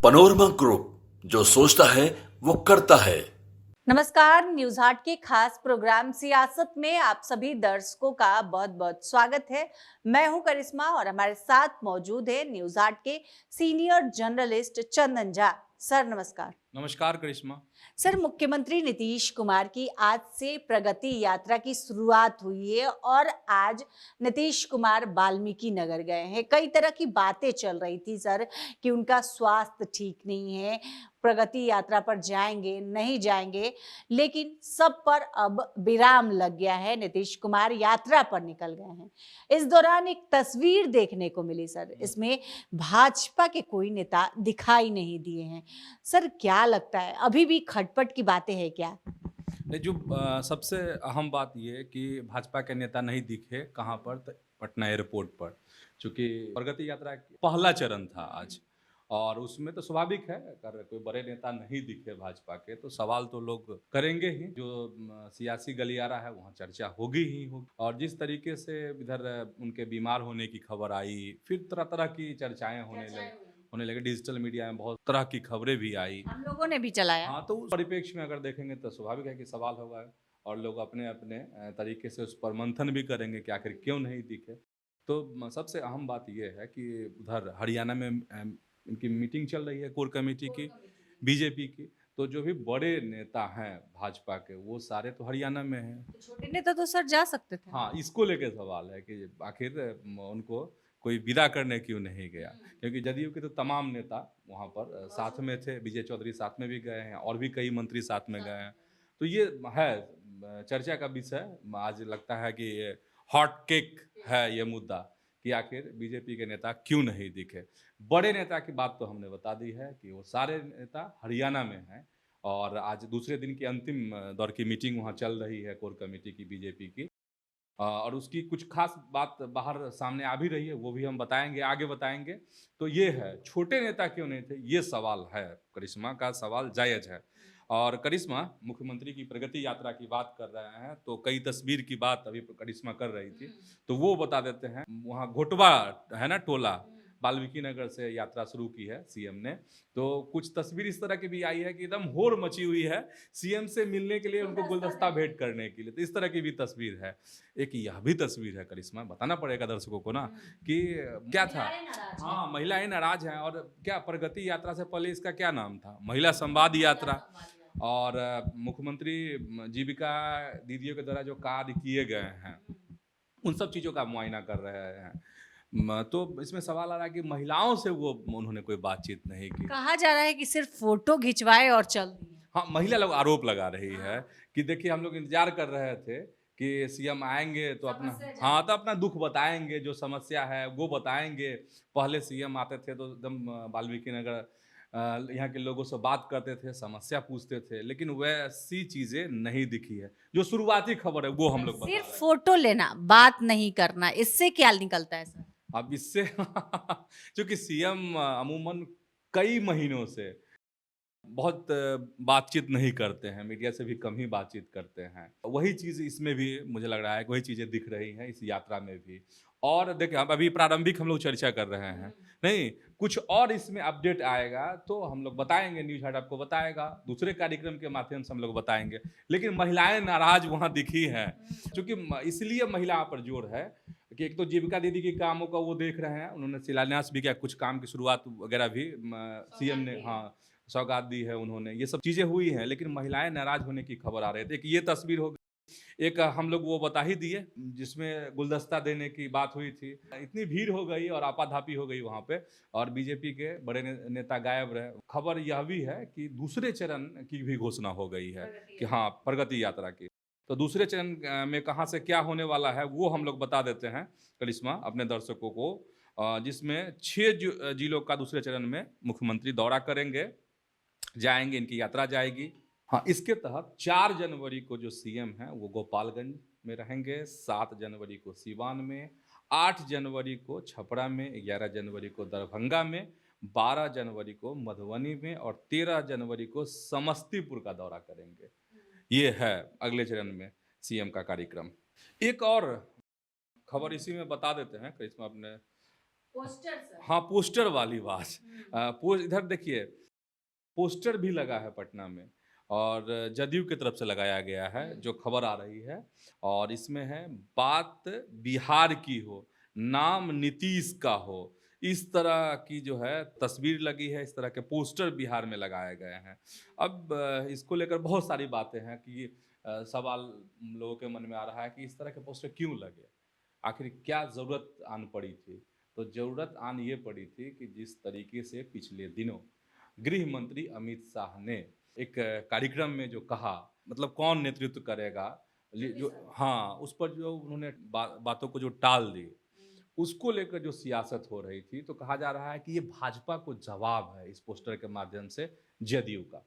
Panorama group, जो सोचता है वो करता है। नमस्कार, न्यूज हाट के खास प्रोग्राम सियासत में आप सभी दर्शकों का बहुत बहुत स्वागत है। मैं हूं करिश्मा और हमारे साथ मौजूद है न्यूज हाट के senior journalist Chandan Jha. Sir नमस्कार। नमस्कार करिश्मा। सर, मुख्यमंत्री नीतीश कुमार की आज से प्रगति यात्रा की शुरुआत हुई है और आज नीतीश कुमार वाल्मीकि नगर गए हैं। कई तरह की बातें चल रही थी सर कि उनका स्वास्थ्य ठीक नहीं है, प्रगति यात्रा पर जाएंगे नहीं जाएंगे, लेकिन सब पर अब विराम लग गया है। नीतीश कुमार यात्रा पर निकल गए हैं। इस दौरान एक तस्वीर देखने को मिली सर, इसमें भाजपा के कोई नेता दिखाई नहीं दिए हैं। सर क्या लगता है, अभी भी खटपट की बातें हैं क्या? नहीं, जो सबसे अहम बात ये है कि भाजपा के नेता नहीं दिखे कहाँ पर, तो पटना एयरपोर्ट पर। चूँकि प्रगति यात्रा का पहला चरण था आज, और उसमें तो स्वाभाविक है, अगर कोई बड़े नेता नहीं दिखे भाजपा के तो सवाल तो लोग करेंगे ही। जो सियासी गलियारा है वहाँ चर्चा होगी ही होगी। और जिस तरीके से इधर उनके बीमार होने की खबर आई, फिर तरह तरह की चर्चाएं होने लगे। डिजिटल मीडिया में बहुत तरह की खबरें भी आई। हम लोगों ने भी चलाया। हाँ, तो उस परिप्रेक्ष्य में अगर देखेंगे तो स्वाभाविक है कि सवाल होगा, और लोग अपने अपने तरीके से उस पर मंथन भी करेंगे कि आखिर क्यों नहीं दिखे। तो सबसे अहम बात यह है कि उधर हरियाणा में इनकी मीटिंग चल रही है कोर कमेटी की, बीजेपी की। तो जो भी बड़े नेता हैं भाजपा के, वो सारे तो हरियाणा में हैं। तो छोटे नेता तो सर जा सकते थे। हाँ, इसको लेके सवाल है कि आखिर उनको कोई विदा करने क्यों नहीं गया, क्योंकि जदयू के तो तमाम नेता वहाँ पर साथ में थे। विजय चौधरी साथ में भी गए हैं, और भी कई मंत्री साथ में गए हैं। तो ये है चर्चा का विषय। आज लगता है कि ये हॉट केक है ये मुद्दा, कि आखिर बीजेपी के नेता क्यों नहीं दिखे। बड़े नेता की बात तो हमने बता दी है कि वो सारे नेता हरियाणा में हैं, और आज दूसरे दिन की अंतिम दौर की मीटिंग वहाँ चल रही है कोर कमेटी की, बीजेपी की। और उसकी कुछ खास बात बाहर सामने आ भी रही है, वो भी हम बताएंगे, आगे बताएंगे। तो ये है, छोटे नेता क्यों नहीं थे, ये सवाल है। करिश्मा का सवाल जायज़ है। और करिश्मा, मुख्यमंत्री की प्रगति यात्रा की बात कर रहे हैं, तो कई तस्वीर की बात अभी करिश्मा कर रही थी, तो वो बता देते हैं। वहाँ घोटवा है ना, टोला वाल्मीकि नगर से यात्रा शुरू की है सीएम ने। तो कुछ तस्वीर इस तरह की भी आई है कि एकदम होड़ मची हुई है सीएम से मिलने के लिए, उनको गुलदस्ता भेंट करने के लिए। तो इस तरह की भी तस्वीर है। एक यह भी तस्वीर है करिश्मा, बताना पड़ेगा दर्शकों को ना कि क्या था। हाँ, महिलाएं नाराज हैं। और क्या प्रगति यात्रा से पहले इसका क्या नाम था, महिला संवाद यात्रा। और मुख्यमंत्री जीविका दीदियों के द्वारा जो कार्य किए गए हैं, उन सब चीज़ों का मुआयना कर रहे हैं। तो इसमें सवाल आ रहा है कि महिलाओं से वो उन्होंने कोई बातचीत नहीं की। कहा जा रहा है कि सिर्फ फोटो खिंचवाए और चल दिए। हाँ, महिला लोग आरोप लगा रही है कि देखिए, हम लोग इंतजार कर रहे थे कि सीएम आएंगे तो अपना, हाँ, तो अपना दुख बताएंगे, जो समस्या है वो बताएंगे। पहले सीएम आते थे तो एकदम वाल्मीकि नगर यहाँ के लोगों से बात करते थे, समस्या पूछते थे, लेकिन वैसी चीजें नहीं दिखी है। जो शुरुआती खबर है वो हम लोग बता रहे सिर्फ हैं। फोटो लेना, बात नहीं करना, इससे क्या निकलता है सर? अब इससे क्योंकि सीएम अमूमन कई महीनों से बहुत बातचीत नहीं करते हैं, मीडिया से भी कम ही बातचीत करते हैं। वही चीज़ इसमें भी मुझे लग रहा है, वही चीज़ें दिख रही हैं इस यात्रा में भी। और देखिए, हम अभी प्रारंभिक हम लोग चर्चा कर रहे हैं, नहीं कुछ और इसमें अपडेट आएगा तो हम लोग बताएंगे, न्यूज हाट आपको बताएगा, दूसरे कार्यक्रम के माध्यम से हम लोग बताएंगे। लेकिन महिलाएं नाराज वहाँ दिखी हैं, क्योंकि इसलिए महिला पर जोर है कि एक तो जीविका दीदी के कामों का वो देख रहे हैं, उन्होंने शिलान्यास भी किया, कुछ काम की शुरुआत वगैरह भी सीएम ने, हाँ, सौगात दी है उन्होंने, ये सब चीज़ें हुई हैं। लेकिन महिलाएं नाराज होने की खबर आ रही थी। एक ये तस्वीर हो गई, एक हम लोग वो बता ही दिए जिसमें गुलदस्ता देने की बात हुई थी। इतनी भीड़ हो गई और आपाधापी हो गई वहाँ पे, और बीजेपी के बड़े नेता गायब रहे। खबर यह भी है कि दूसरे चरण की भी घोषणा हो गई है कि हाँ, प्रगति यात्रा की। तो दूसरे चरण में कहाँ से क्या होने वाला है वो हम लोग बता देते हैं करिश्मा अपने दर्शकों को। जिसमें 6 जिलों का दूसरे चरण में मुख्यमंत्री दौरा करेंगे, जाएंगे, इनकी यात्रा जाएगी। हाँ, इसके तहत 4 जनवरी को जो सीएम हैं वो गोपालगंज में रहेंगे, 7 जनवरी को सीवान में, 8 जनवरी को छपरा में, 11 जनवरी को दरभंगा में, 12 जनवरी को मधुबनी में, और 13 जनवरी को समस्तीपुर का दौरा करेंगे। ये है अगले चरण में सीएम का कार्यक्रम। एक और खबर इसी में बता देते हैं करिश्मा अपने पोस्टर सर। हाँ, पोस्टर वाली बात। इधर देखिए, पोस्टर भी लगा है पटना में, और जदयू की तरफ से लगाया गया है, जो खबर आ रही है। और इसमें है, बात बिहार की हो, नाम नीतीश का हो, इस तरह की जो है तस्वीर लगी है, इस तरह के पोस्टर बिहार में लगाए गए हैं। अब इसको लेकर बहुत सारी बातें हैं कि सवाल लोगों के मन में आ रहा है कि इस तरह के पोस्टर क्यों लगे, आखिर क्या ज़रूरत आन पड़ी थी। तो ज़रूरत आन ये पड़ी थी कि जिस तरीके से पिछले दिनों गृह मंत्री अमित शाह ने एक कार्यक्रम में जो कहा, मतलब कौन नेतृत्व करेगा, जो हाँ, उस पर जो उन्होंने बातों को जो टाल दी, उसको लेकर जो सियासत हो रही थी, तो कहा जा रहा है कि ये भाजपा को जवाब है इस पोस्टर के माध्यम से जदयू का।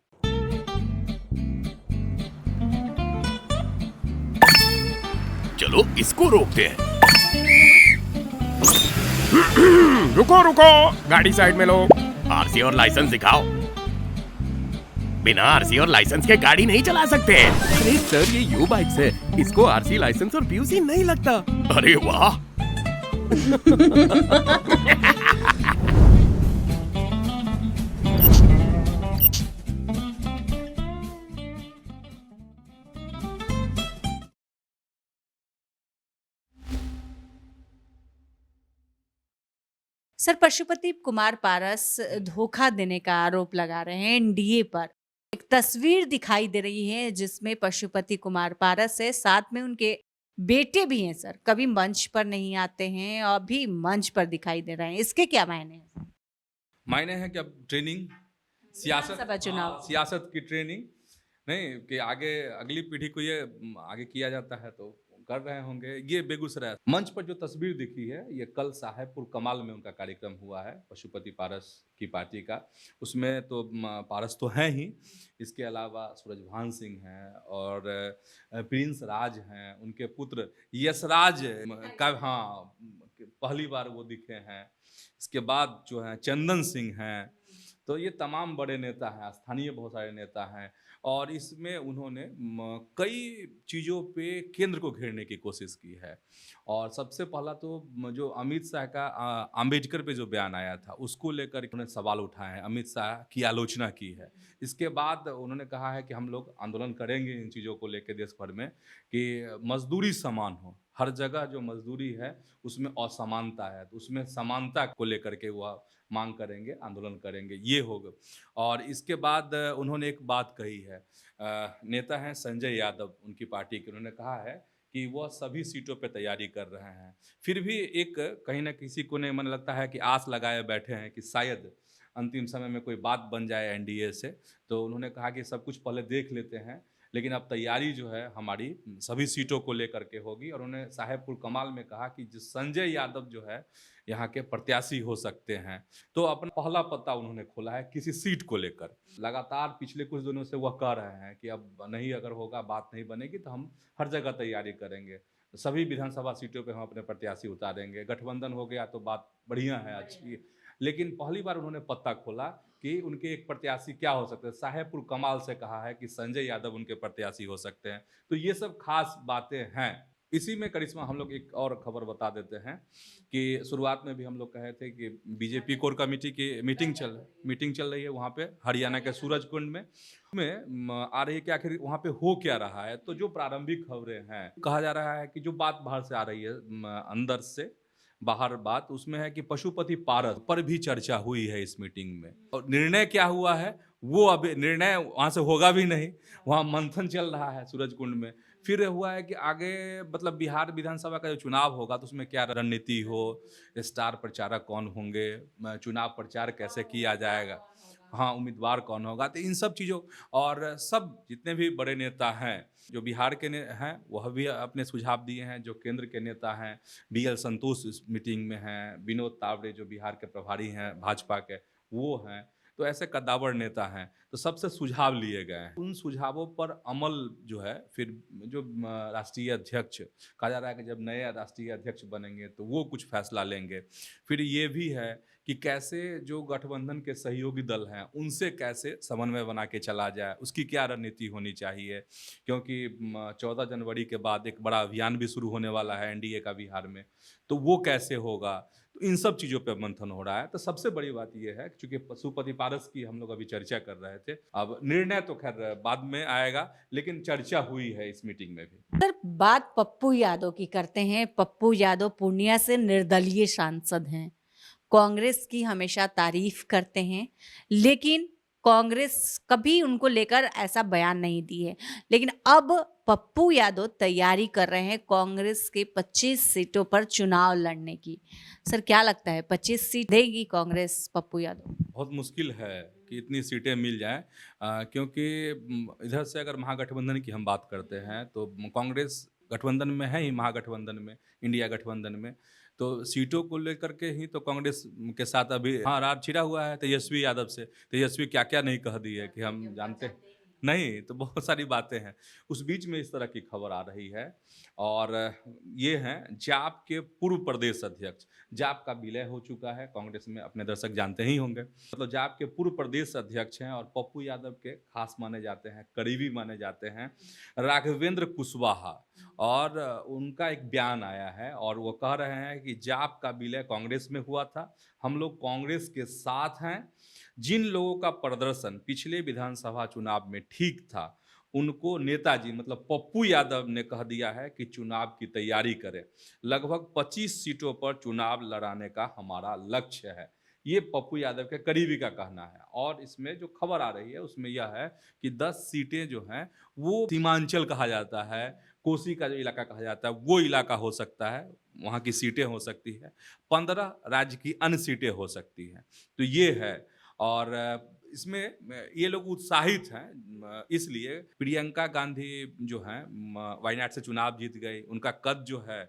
चलो इसको रोकते हैं। रुको रुको, गाड़ी साइड में लो। आरसी और लाइसेंस दिखाओ। बिना आरसी और लाइसेंस के गाड़ी नहीं चला सकते। अरे सर, ये यू बाइक्स है, इसको आरसी लाइसेंस और पीयूसी नहीं लगता। अरे वाह। सर, पशुपति कुमार पारस धोखा देने का आरोप लगा रहे हैं एनडीए पर। एक तस्वीर दिखाई दे रही है जिसमें पशुपति कुमार पारस है, साथ में उनके बेटे भी हैं सर। कभी मंच पर नहीं आते हैं और अभी मंच पर दिखाई दे रहे हैं, इसके क्या मायने हैं? मायने हैं कि अब ट्रेनिंग, सियासत, विधानसभा चुनाव। सियासत की ट्रेनिंग नहीं कि आगे अगली पीढ़ी को ये आगे किया जाता है तो कर रहे होंगे। ये बेगूसराय मंच पर जो तस्वीर दिखी है, ये कल साहेबपुर कमाल में उनका कार्यक्रम हुआ है पशुपति पारस की पार्टी का। उसमें तो पारस तो हैं ही, इसके अलावा सूरजभान सिंह हैं और प्रिंस राज हैं, उनके पुत्र यशराज का, हाँ, पहली बार वो दिखे हैं। इसके बाद जो है चंदन सिंह हैं। तो ये तमाम बड़े नेता हैं, स्थानीय बहुत सारे नेता हैं, और इसमें उन्होंने कई चीज़ों पे केंद्र को घेरने की कोशिश की है। और सबसे पहला तो जो अमित शाह का अम्बेडकर पे जो बयान आया था, उसको लेकर उन्होंने सवाल उठाए हैं, अमित शाह की आलोचना की है। इसके बाद उन्होंने कहा है कि हम लोग आंदोलन करेंगे इन चीज़ों को लेकर देश भर में, कि मजदूरी समान हो, हर जगह जो मजदूरी है उसमें असमानता है, तो उसमें समानता को लेकर के वह मांग करेंगे, आंदोलन करेंगे, ये होगा। और इसके बाद उन्होंने एक बात कही है, नेता हैं संजय यादव उनकी पार्टी के, उन्होंने कहा है कि वह सभी सीटों पे तैयारी कर रहे हैं। फिर भी एक कहीं ना किसी को ने मन लगता है कि आस लगाए बैठे हैं कि शायद अंतिम समय में कोई बात बन जाए एनडीए से, तो उन्होंने कहा कि सब कुछ पहले देख लेते हैं, लेकिन अब तैयारी जो है हमारी सभी सीटों को लेकर के होगी। और उन्होंने साहेबपुर कमाल में कहा कि जो संजय यादव जो है यहाँ के प्रत्याशी हो सकते हैं। तो अपना पहला पत्ता उन्होंने खोला है किसी सीट को लेकर। लगातार पिछले कुछ दिनों से वह कह रहे हैं कि अब नहीं, अगर होगा, बात नहीं बनेगी तो हम हर जगह तैयारी करेंगे, सभी विधानसभा सीटों पे हम अपने प्रत्याशी उतारेंगे, गठबंधन हो गया तो बात बढ़िया है, अच्छी। लेकिन पहली बार उन्होंने पत्ता खोला कि उनके एक प्रत्याशी क्या हो सकते हैं। साहेबपुर कमाल से कहा है कि संजय यादव उनके प्रत्याशी हो सकते हैं। तो ये सब खास बातें हैं। इसी में करिश्मा, हम लोग एक और खबर बता देते हैं कि शुरुआत में भी हम लोग कहे थे कि बीजेपी कोर कमेटी की मीटिंग चल रही है वहाँ पे हरियाणा के सूरजकुंड में आ रही है कि आखिर वहाँ पे हो क्या रहा है। तो जो प्रारंभिक खबरें हैं, कहा जा रहा है कि जो बात बाहर से आ रही है, अंदर से बाहर बात, उसमें है कि पशुपति पारस पर भी चर्चा हुई है इस मीटिंग में। और निर्णय क्या हुआ है वो अभी निर्णय वहाँ से होगा भी नहीं, वहाँ मंथन चल रहा है सूरजकुंड में। फिर हुआ है कि आगे मतलब बिहार विधानसभा का जो चुनाव होगा तो उसमें क्या रणनीति हो, स्टार प्रचारक कौन होंगे, चुनाव प्रचार कैसे किया जाएगा, हाँ, उम्मीदवार कौन होगा। तो इन सब चीज़ों, और सब जितने भी बड़े नेता हैं जो बिहार के हैं वह भी अपने सुझाव दिए हैं। जो केंद्र के नेता हैं, BL संतोष इस मीटिंग में हैं, विनोद तावड़े जो बिहार के प्रभारी हैं भाजपा के, वो हैं। तो ऐसे कद्दावर नेता हैं, तो सबसे सुझाव लिए गए हैं। उन सुझावों पर अमल जो है, फिर जो राष्ट्रीय अध्यक्ष, कहा जा रहा है कि जब नए राष्ट्रीय अध्यक्ष बनेंगे तो वो कुछ फैसला लेंगे। फिर ये भी है कि कैसे जो गठबंधन के सहयोगी दल हैं उनसे कैसे समन्वय बना के चला जाए, उसकी क्या रणनीति होनी चाहिए। क्योंकि 14 जनवरी के बाद एक बड़ा अभियान भी शुरू होने वाला है एनडीए का बिहार में, तो वो कैसे होगा। तो तो इन सब चीज़ों पे मंथन हो रहा है। तो सबसे बड़ी बात यह है, चूंकि पशुपति पारस की हम लोग अभी चर्चा कर रहे थे, अब निर्णय तो खैर बाद में आएगा, लेकिन चर्चा हुई है इस मीटिंग में भी। सर, बात पप्पू यादव की करते हैं। पप्पू यादव पूर्णिया से निर्दलीय सांसद हैं, कांग्रेस की हमेशा तारीफ करते हैं, लेकिन कांग्रेस कभी उनको लेकर ऐसा बयान नहीं दी है। लेकिन अब पप्पू यादव तैयारी कर रहे हैं कांग्रेस के 25 सीटों पर चुनाव लड़ने की। सर, क्या लगता है 25 सीट देगी कांग्रेस पप्पू यादव? बहुत मुश्किल है कि इतनी सीटें मिल जाएं, क्योंकि इधर से अगर महागठबंधन की हम बात करते हैं तो कांग्रेस गठबंधन में है ही, महागठबंधन में, इंडिया गठबंधन में, तो सीटों को लेकर के ही तो कांग्रेस के साथ अभी रार छिड़ा हुआ है तेजस्वी यादव से। तेजस्वी क्या क्या नहीं कह दी है कि हम जानते हैं नहीं, तो बहुत सारी बातें हैं। उस बीच में इस तरह की खबर आ रही है, और ये हैं जाप के पूर्व प्रदेश अध्यक्ष। जाप का विलय हो चुका है कांग्रेस में, अपने दर्शक जानते ही होंगे। मतलब जाप के पूर्व प्रदेश अध्यक्ष हैं और पप्पू यादव के खास माने जाते हैं, करीबी माने जाते हैं राघवेंद्र कुशवाहा। और उनका एक बयान आया है और वो कह रहे हैं कि जाप का विलय कांग्रेस में हुआ था, हम लोग कांग्रेस के साथ हैं। जिन लोगों का प्रदर्शन पिछले विधानसभा चुनाव में ठीक था, उनको नेताजी मतलब पप्पू यादव ने कह दिया है कि चुनाव की तैयारी करें। लगभग 25 सीटों पर चुनाव लड़ाने का हमारा लक्ष्य है, ये पप्पू यादव के करीबी का कहना है। और इसमें जो खबर आ रही है उसमें यह है कि 10 सीटें जो हैं वो सीमांचल कहा जाता है, कोसी का जो इलाका कहा जाता है वो इलाका हो सकता है, वहाँ की सीटें हो सकती है। 15 राज्य की अन्य सीटें हो सकती हैं। तो ये है, और इसमें ये लोग उत्साहित हैं इसलिए प्रियंका गांधी जो हैं वायनाड से चुनाव जीत गई, उनका कद जो है,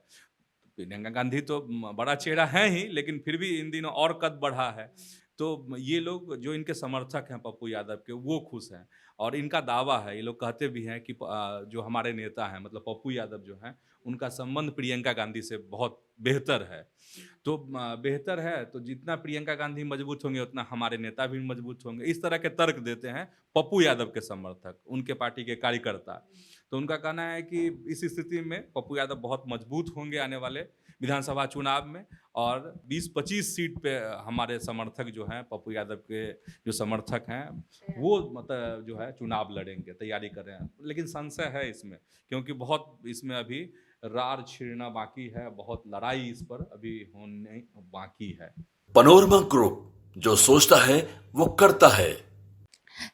प्रियंका गांधी तो बड़ा चेहरा है ही, लेकिन फिर भी इन दिनों और कद बढ़ा है। तो ये लोग जो इनके समर्थक हैं पप्पू यादव के, वो खुश हैं। और इनका दावा है, ये लोग कहते भी हैं कि जो हमारे नेता हैं मतलब पप्पू यादव जो हैं, उनका संबंध प्रियंका गांधी से बहुत बेहतर है। तो बेहतर है तो जितना प्रियंका गांधी मजबूत होंगे उतना हमारे नेता भी मजबूत होंगे, इस तरह के तर्क देते हैं पप्पू यादव के समर्थक, उनके पार्टी के कार्यकर्ता। तो उनका कहना है कि इस स्थिति में पप्पू यादव बहुत मजबूत होंगे आने वाले विधानसभा चुनाव में, और 20-25 सीट पे हमारे समर्थक जो हैं, पप्पू यादव के जो समर्थक हैं, वो मतलब जो है चुनाव लड़ेंगे, तैयारी कर रहे हैं। लेकिन संशय है इसमें, क्योंकि बहुत इसमें अभी रार छिड़ना बाकी है, बहुत लड़ाई इस पर अभी होने बाकी है। पनोरमा ग्रुप, जो सोचता है वो करता है।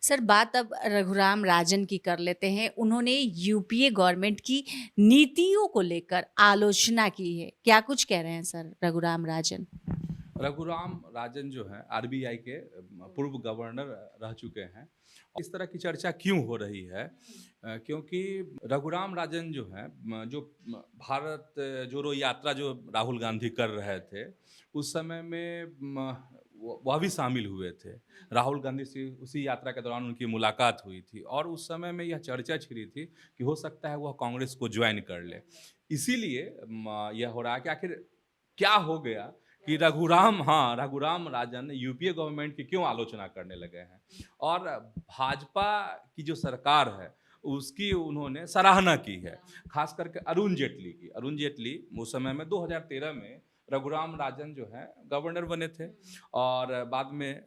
सर, बात अब रघुराम राजन की कर लेते हैं। उन्होंने यूपीए गवर्नमेंट की नीतियों को लेकर आलोचना की है। क्या कुछ कह रहे हैं सर रघुराम राजन? रघुराम राजन जो है आरबीआई के पूर्व गवर्नर रह चुके हैं। इस तरह की चर्चा क्यों हो रही है? क्योंकि रघुराम राजन जो है, जो भारत जोड़ो यात्रा जो राहुल गांधी कर रहे थे, उस समय में वह भी शामिल हुए थे। राहुल गांधी से उसी यात्रा के दौरान उनकी मुलाकात हुई थी, और उस समय में यह चर्चा छिड़ी थी कि हो सकता है वह कांग्रेस को ज्वाइन कर ले। इसीलिए यह हो रहा है कि आखिर क्या हो गया कि रघुराम राजन यूपीए गवर्नमेंट की क्यों आलोचना करने लगे हैं, और भाजपा की जो सरकार है उसकी उन्होंने सराहना की है, खास करके अरुण जेटली की। अरुण जेटली उस समय में 2013 में रघुराम राजन जो है गवर्नर बने थे, और बाद में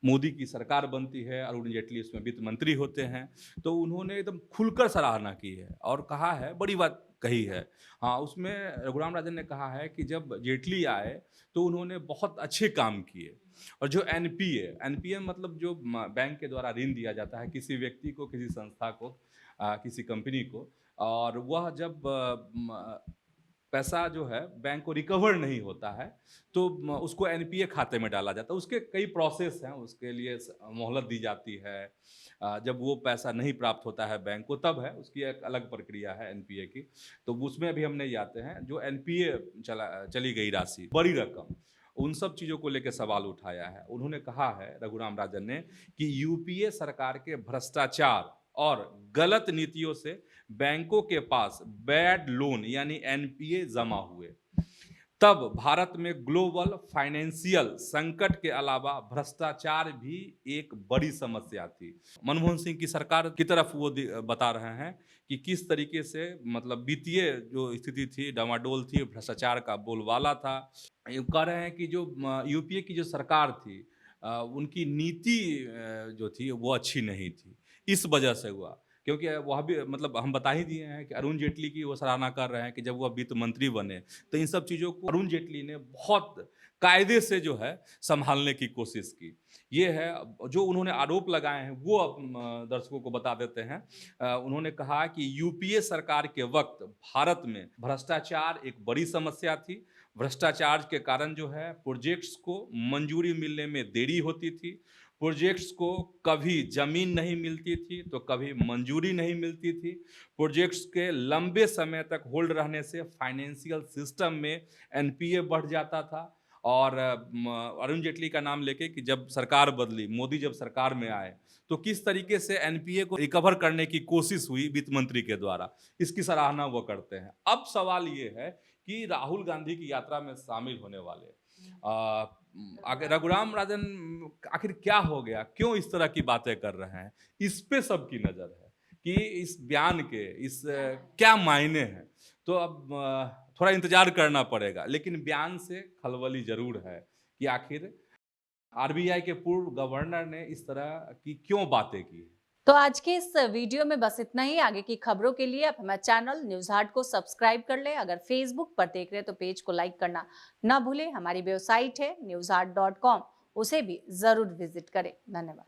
मोदी की सरकार बनती है, अरुण जेटली उसमें वित्त मंत्री होते हैं। तो उन्होंने एकदम खुलकर सराहना की है और कहा है, बड़ी बात कही है। हाँ, उसमें रघुराम राजन ने कहा है कि जब जेटली आए तो उन्होंने बहुत अच्छे काम किए, और जो एनपीए मतलब जो बैंक के द्वारा ऋण दिया जाता है किसी व्यक्ति को, किसी संस्था को, किसी कंपनी को, और वह जब पैसा जो है बैंक को रिकवर नहीं होता है तो उसको एनपीए खाते में डाला जाता है। उसके कई प्रोसेस हैं, उसके लिए मोहलत दी जाती है। जब वो पैसा नहीं प्राप्त होता है बैंक को, तब है उसकी एक अलग प्रक्रिया है एनपीए की। तो उसमें भी हम नहीं जाते हैं। जो एनपीए चली गई राशि, बड़ी रकम, उन सब चीज़ों को लेकर सवाल उठाया है। उन्होंने कहा है रघुराम राजन ने कि यूपीए सरकार के भ्रष्टाचार और गलत नीतियों से बैंकों के पास बैड लोन यानी एनपीए जमा हुए। तब भारत में ग्लोबल फाइनेंशियल संकट के अलावा भ्रष्टाचार भी एक बड़ी समस्या थी। मनमोहन सिंह की सरकार की तरफ वो बता रहे हैं कि किस तरीके से मतलब वित्तीय जो स्थिति थी डामाडोल थी, भ्रष्टाचार का बोलबाला था। ये कह रहे हैं कि जो यूपीए की जो सरकार थी उनकी नीति जो थी वो अच्छी नहीं थी, इस वजह से हुआ। क्योंकि वह भी मतलब हम बता ही दिए हैं कि अरुण जेटली की वो सराहना कर रहे हैं कि जब वह वित्त मंत्री बने तो इन सब चीज़ों को अरुण जेटली ने बहुत कायदे से जो है संभालने की कोशिश की। ये है जो उन्होंने आरोप लगाए हैं वो अब दर्शकों को बता देते हैं। उन्होंने कहा कि यूपीए सरकार के वक्त भारत में भ्रष्टाचार एक बड़ी समस्या थी। भ्रष्टाचार के कारण जो है प्रोजेक्ट्स को मंजूरी मिलने में देरी होती थी, प्रोजेक्ट्स को कभी जमीन नहीं मिलती थी तो कभी मंजूरी नहीं मिलती थी, प्रोजेक्ट्स के लंबे समय तक होल्ड रहने से फाइनेंशियल सिस्टम में एनपीए बढ़ जाता था। और अरुण जेटली का नाम लेके कि जब सरकार बदली, मोदी जब सरकार में आए तो किस तरीके से एनपीए को रिकवर करने की कोशिश हुई वित्त मंत्री के द्वारा, इसकी सराहना वो करते हैं। अब सवाल ये है कि राहुल गांधी की यात्रा में शामिल होने वाले रघुराम राजन आखिर क्या हो गया, क्यों इस तरह की बातें कर रहे हैं, इस पे सबकी नजर है कि इस बयान के इस क्या मायने हैं। तो अब थोड़ा इंतजार करना पड़ेगा, लेकिन बयान से खलबली जरूर है कि आखिर आरबीआई के पूर्व गवर्नर ने इस तरह की क्यों बातें की। तो आज के इस वीडियो में बस इतना ही। आगे की खबरों के लिए आप हमारे चैनल न्यूज हाट को सब्सक्राइब कर ले। अगर फेसबुक पर देख रहे हैं तो पेज को लाइक करना ना भूलें। हमारी वेबसाइट है newsheart.com, उसे भी जरूर विजिट करें। धन्यवाद।